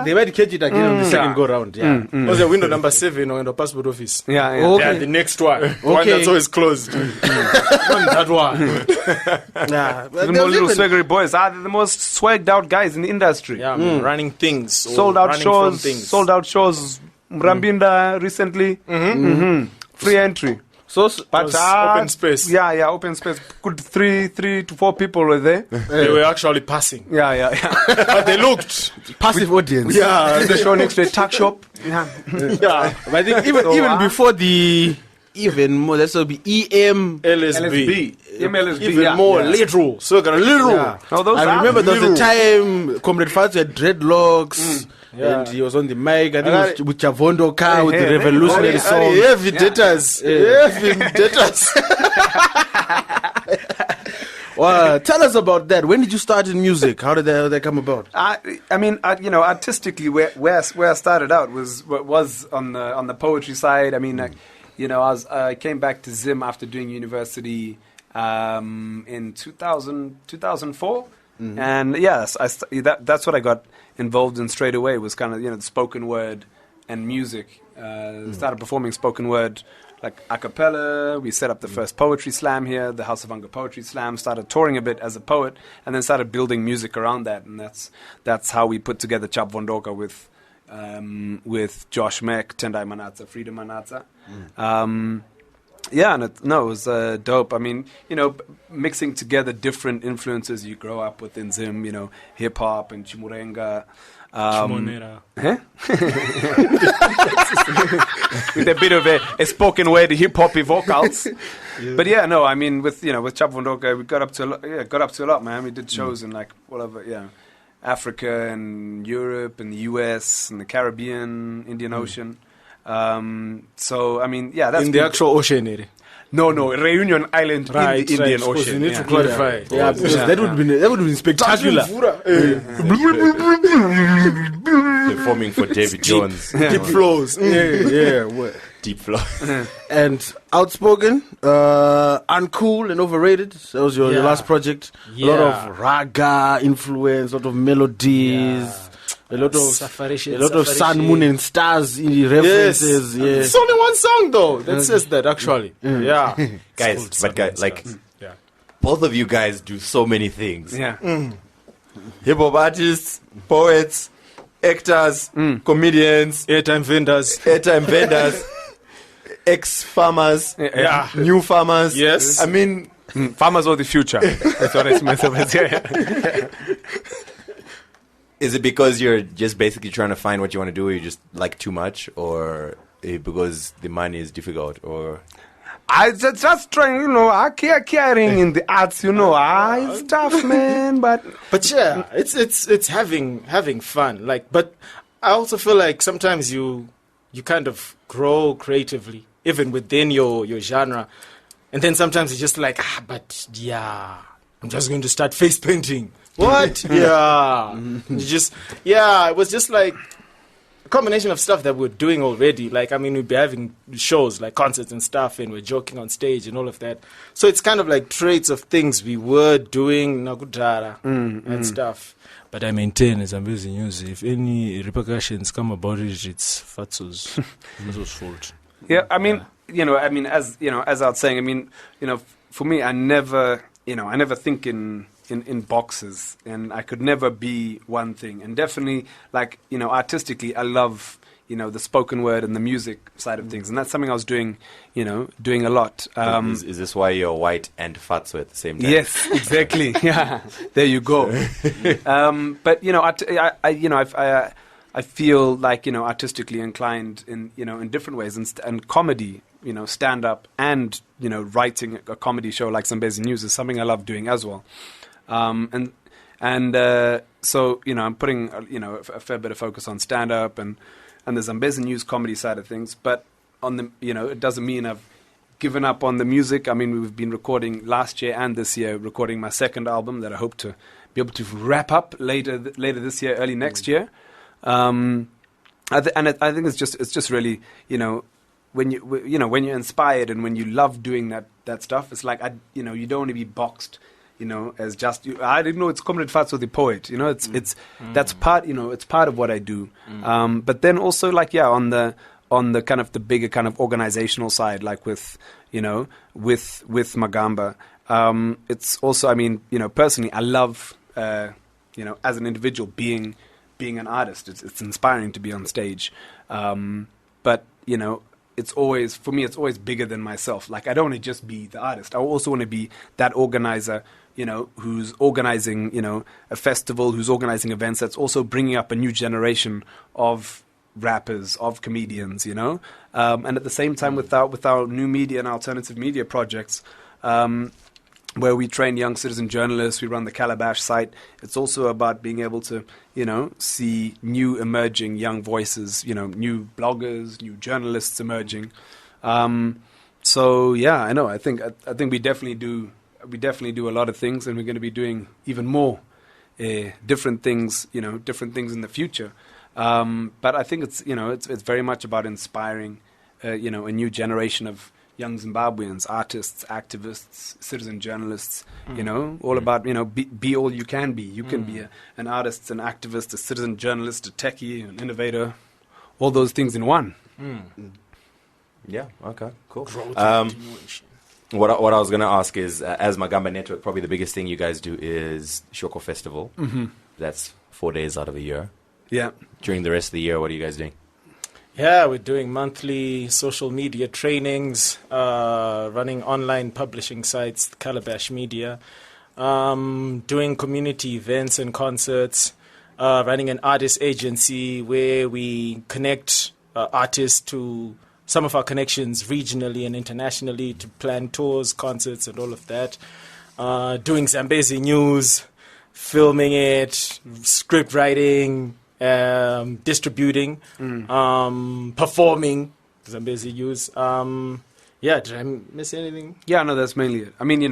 F: They might catch it again on the second go round. Yeah.
B: Was the window number 7 on the passport office?
A: yeah.
F: Okay.
B: Yeah, the next one. The one
F: Okay.
B: that's always closed. Not that one.
F: Nah, but
A: The
F: there
A: more
F: was
A: little
F: even-
A: swaggery boys are the most swagged out guys in the industry.
B: Yeah, man, running things. or
A: Sold out
B: running from
A: shows.
B: things.
A: Sold out shows. Mrambinda recently. Free entry.
F: So,
A: But
B: was open space.
A: Yeah, open space. Good 3 to 4 people were there.
B: They were actually passing.
A: Yeah.
B: But they looked.
F: passive audience.
A: Yeah, the show next to a tuck shop. Yeah.
B: Yeah.
F: But I think even before the even more, that's will be EM.
B: LSB.
A: MLSB,
B: Even
A: yeah.
B: more
A: Yeah.
B: literal. So got a literal.
F: Yeah.
A: No, those
F: I
A: are
F: remember there was a
A: little.
F: time Comrade Fatsooo had dreadlocks.
B: Yeah.
F: And he was on the mic. I think it was with Chavondo car with the
A: hey,
F: revolutionary
A: hey,
F: song.
B: Heavy debtors. Heavy debtors.
F: Well, tell us about that. When did you start in music? How did that come about?
A: I mean, artistically, where I started out was on the poetry side. I mean, I came back to Zim after doing university in 2004, and yes, that's what I got involved in straight away. Was kind of the spoken word and music. Started performing spoken word. Like a cappella, we set up the first poetry slam here, the House of Hunger Poetry Slam, started touring a bit as a poet, and then started building music around that. And that's how we put together Chap Vondoka with Josh Meck, Tendai Manatsa, Freedom Manatsa. Yeah, and it was dope. I mean, mixing together different influences you grow up with in Zim, hip hop and Chimurenga.
B: Chimonera.
A: With a bit of a spoken word hip hoppy vocals. But yeah, no, I mean with Chap Vondoka we got up to a lot, man. We did shows in like whatever, Africa and Europe and the US and the Caribbean, Indian Ocean. So I mean, yeah, that's
B: In the actual ocean area.
A: No, Reunion Island in the Indian
B: Because
A: Ocean.
B: you need to clarify.
F: Yeah, because that would have been spectacular.
E: Performing for David Jones.
B: Deep flows.
E: Deep flow.
F: And Outspoken, Uncool and Overrated. That was your last project. A lot of raga influence, a lot of melodies, a lot of sun, moon, and stars in the references. Yeah.
B: It's only one song though that says that actually. Yeah.
E: Guys, both of you guys do so many things.
A: Yeah.
E: Hip hop artists, poets, actors, comedians,
B: Airtime vendors.
E: ex-farmers,
A: Yeah.
E: new farmers.
B: Yes.
E: I mean,
A: Farmers of the future. That's what I myself as.
E: is it because you're just basically trying to find what you want to do, or you just like too much, or because the money is difficult, or...
A: I just trying, caring in the arts, it's tough, man, but
B: Yeah, it's having fun. Like, but I also feel like sometimes you kind of grow creatively, even within your genre, and then sometimes it's just like, I'm just going to start face painting. What? It was just like a combination of stuff that we're doing already. Like, I mean, we'd be having shows, like concerts and stuff, and we're joking on stage and all of that. So it's kind of like traits of things we were doing, Nagudara, and stuff. But I maintain, as Zambezi News, if any repercussions come about it, it's Fatsoo's fault.
A: yeah, I mean, as I was saying, I mean, for me, I never think in boxes, and I could never be one thing. And definitely, like, artistically, I love, the spoken word and the music side of things. And that's something I was doing a lot.
E: is this why you're white and Fatsooo at the same time?
A: Yes, exactly. Yeah, there you go. But I feel like artistically inclined in in different ways, and comedy, stand up, and writing a comedy show like Zambezi News is something I love doing as well. So I'm putting a fair bit of focus on stand up and the Zambezi News comedy side of things, but on the it doesn't mean I've given up on the music. I mean, we've been recording last year and this year, recording my second album that I hope to be able to wrap up later this year, early next year. I think it's just really when you're inspired and when you love doing that stuff, it's like you don't want to be boxed, as just you. I didn't know it's Comrade Fatsooo the poet. That's part. It's part of what I do. But then also on the kind of the bigger kind of organizational side, like with Magamba. It's also, personally, I love, as an individual being an artist. It's inspiring to be on stage. But, it's always bigger than myself. Like, I don't want to just be the artist. I also want to be that organizer, who's organizing, a festival, who's organizing events that's also bringing up a new generation of rappers, of comedians, and at the same time with our new media and alternative media projects, where we train young citizen journalists, we run the Calabash site. It's also about being able to, see new emerging young voices, new bloggers, new journalists emerging. So yeah, I know. I think we definitely do a lot of things, and we're going to be doing even more different things in the future. But I think it's very much about inspiring, a new generation of young Zimbabweans, artists, activists, citizen journalists, all about, be all you can be. You can be an artist, an activist, a citizen journalist, a techie, an innovator, all those things in one.
E: Yeah, okay, cool. What I was going to ask is, as Magamba Network, probably the biggest thing you guys do is Shoko Festival.
A: Mm-hmm.
E: That's 4 days out of a year.
A: Yeah.
E: During the rest of the year, what are you guys doing?
B: Yeah, we're doing monthly social media trainings, running online publishing sites, Calabash Media, doing community events and concerts, running an artist agency where we connect artists to some of our connections regionally and internationally to plan tours, concerts, and all of that. Doing Zambezi news, filming it, script writing, distributing, performing Zambezi news. Did I miss anything?
A: Yeah, no, that's mainly it. I mean,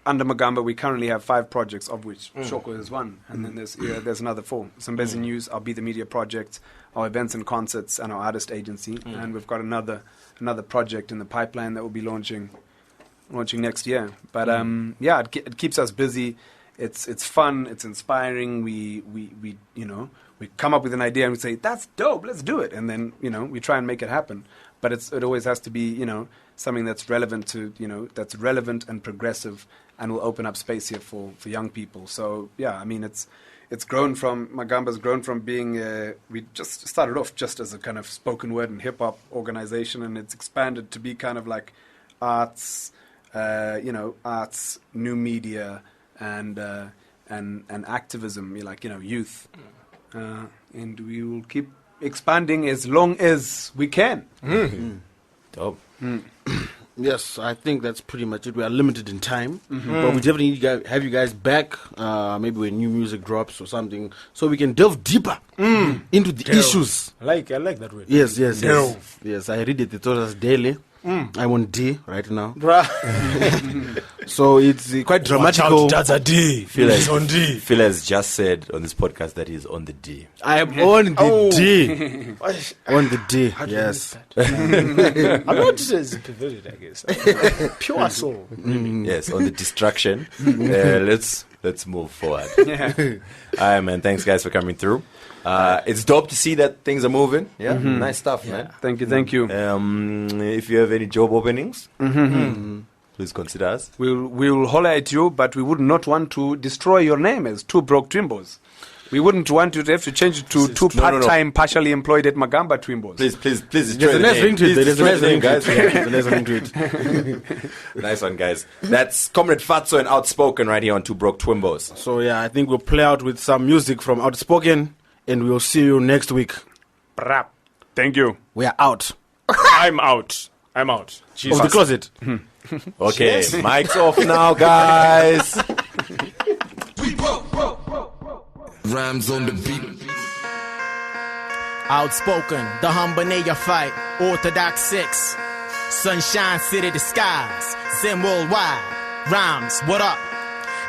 A: under Magamba, we currently have 5 projects, of which Shoko is one, and then there's another 4. Zambezi News, our Be the Media project, our events and concerts, and our artist agency, and we've got another project in the pipeline that will be launching next year. But it keeps us busy. It's fun. It's inspiring. We come up with an idea and we say, that's dope. Let's do it. And then we try and make it happen. But it always has to be something that's relevant to that's relevant and progressive, and will open up space here for young people. So yeah, I mean it's grown from Magamba's grown from being we just started off just as a kind of spoken word and hip hop organization, and it's expanded to be kind of like arts, arts, new media, and activism, youth, and we will keep expanding as long as we can.
E: Dope.
F: Yes, I think that's pretty much it. We are limited in time, but we definitely need to have you guys back, maybe when new music drops or something, so we can delve deeper into the issues.
B: I like that word.
F: Yes. Yes, I read it. It was us daily. I'm on D right now. So it's quite dramatical.
B: That's a D.
E: Phil
B: on D.
E: Phil has just said on this podcast that he's on the D.
F: I am on the D. On the D, yes.
B: I'm not just perverted, I guess. Pure soul.
E: Yes, on the distraction. Let's move forward. All right, man. Thanks, guys, for coming through. It's dope to see that things are moving. Yeah, nice stuff, man.
A: Thank you.
E: If you have any job openings, please consider us.
A: We'll holler at you, but we would not want to destroy your name as Two Broke Twimbos. We wouldn't want you to have to change it to two part-time, partially employed at Magamba Twimbos.
E: Please.
F: There's a nice ring to it. There's a nice ring, guys. There's a nice ring to it.
E: Nice one, guys. That's Comrade Fatsooo and Outspoken right here on Two Broke Twimbos.
F: So yeah, I think we'll play out with some music from Outspoken, and we'll see you next week.
A: Thank you.
F: We are out.
B: I'm out.
F: Of the closet.
E: Okay, mic's off now, guys.
C: We broke.
D: Rhymes on the beat.
K: Outspoken, the Humbanea fight, Orthodox 6, Sunshine City disguise, Zen worldwide, rhymes, what up?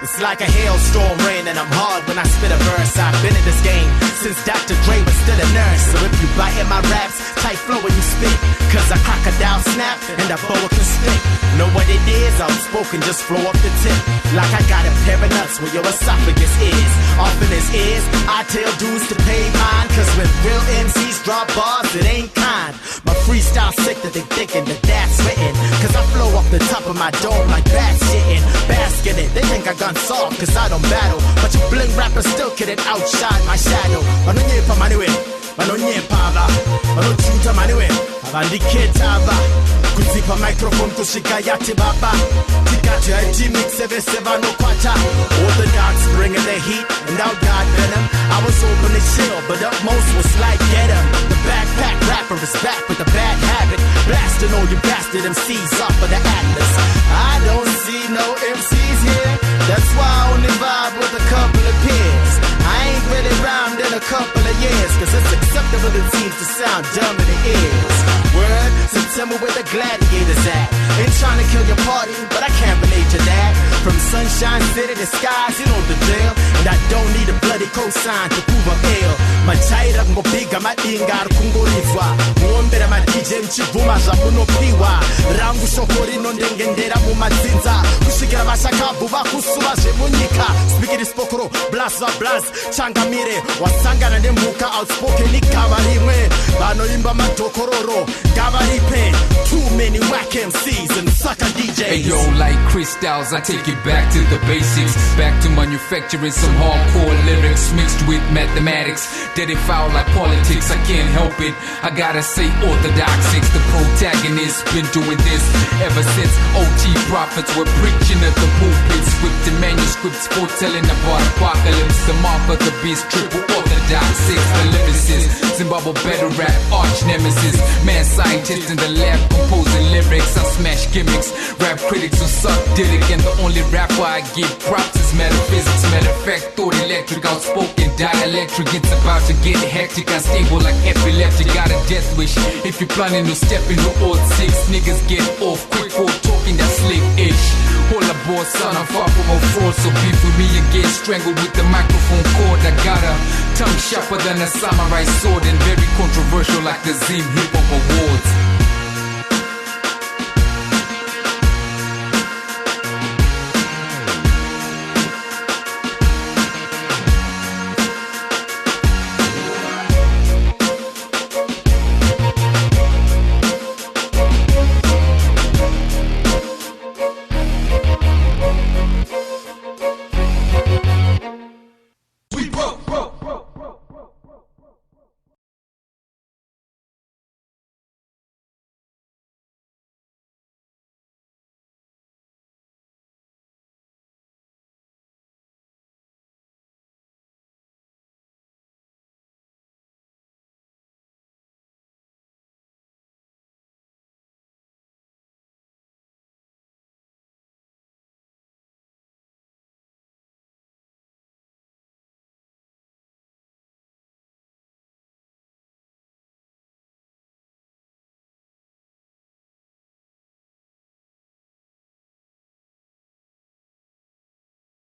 K: It's like a hailstorm rain and I'm hard when I spit a verse. I've been in this game since Dr. Dre was still a nurse. So if you biting my raps, tight flow when you spit. Cause a crocodile snap and a boa can spit. Know what it is? Outspoken, just flow up the tip. Like I got a pair of nuts where your esophagus is. Often as is, I tell dudes to pay mine. Cause when real MCs drop bars, it ain't kind. My freestyle sick that they thinking that that's written. Cause I flow off the top of my dome like bats shitting. Bask in it, they think I gone soft cause I don't battle. But you bling rappers still couldn't outshine my shadow. Anonyepa maniwe, anonyepava, anochuta maniwe, avandiketava. Kuzipa microphone kushika yati baba. Tikati IT mix 77 no kwacha. Orthodox bringing the heat and out God venom. I was open to chill, but up most was like get him. The backpack rapper is back with a bad habit. Blasting all you bastard MCs off of the Atlas. I don't see no MCs here. That's why I only vibe with a couple of peers. I ain't really rhymed in a couple of years. Cause it's acceptable it seems to sound dumb in the ears. Word, September where the gladiators at. Ain't trying to kill your party, but I can't relate to that. From Sunshine City to skies, you know the deal. And I don't need a bloody cosign to prove I'm ill. Machaira ngopiga madinga kungorizwa. Muombera ma DJ mchivuma zvamunopiwa. Rangu shoko rinondengendera mumadzinza. Kushikira vashakavu vakusuva zvemunyika. Speaking spokoro, blazwa blaz. Changamire, wasangana nemhuka outspoken igava rimwe. Vanoimba madokororo, gava ripe. Too many whack MCs and sucker DJs.
L: Hey yo, like crystals, I take it back to the basics. Back to manufacturing some hardcore lyrics mixed with mathematics. Did it foul like politics, I can't help it. I gotta say orthodox, it's the protagonist. Been doing this ever since OT prophets were preaching at the pulpits. Scripted manuscripts foretelling about apocalypse. The mark of the beast, triple orthodox, six the lyricist. Zimbabwe better rap, arch nemesis. Man scientist in the lab composing lyrics. I smash gimmicks, rap critics who suck dick. And the only rapper I give props is metaphysics. Matter of fact, thought electric, outspoken, dielectric. It's about to get hectic, unstable like epileptic. Got a death wish if you're planning to step into old six. Niggas get off quick for talking that slick-ish. All aboard, son, I'm far from a fraud. So beef with me and get strangled with the microphone cord. I got a tongue sharper than a samurai sword. And very controversial like the Zim Hip Hop Awards.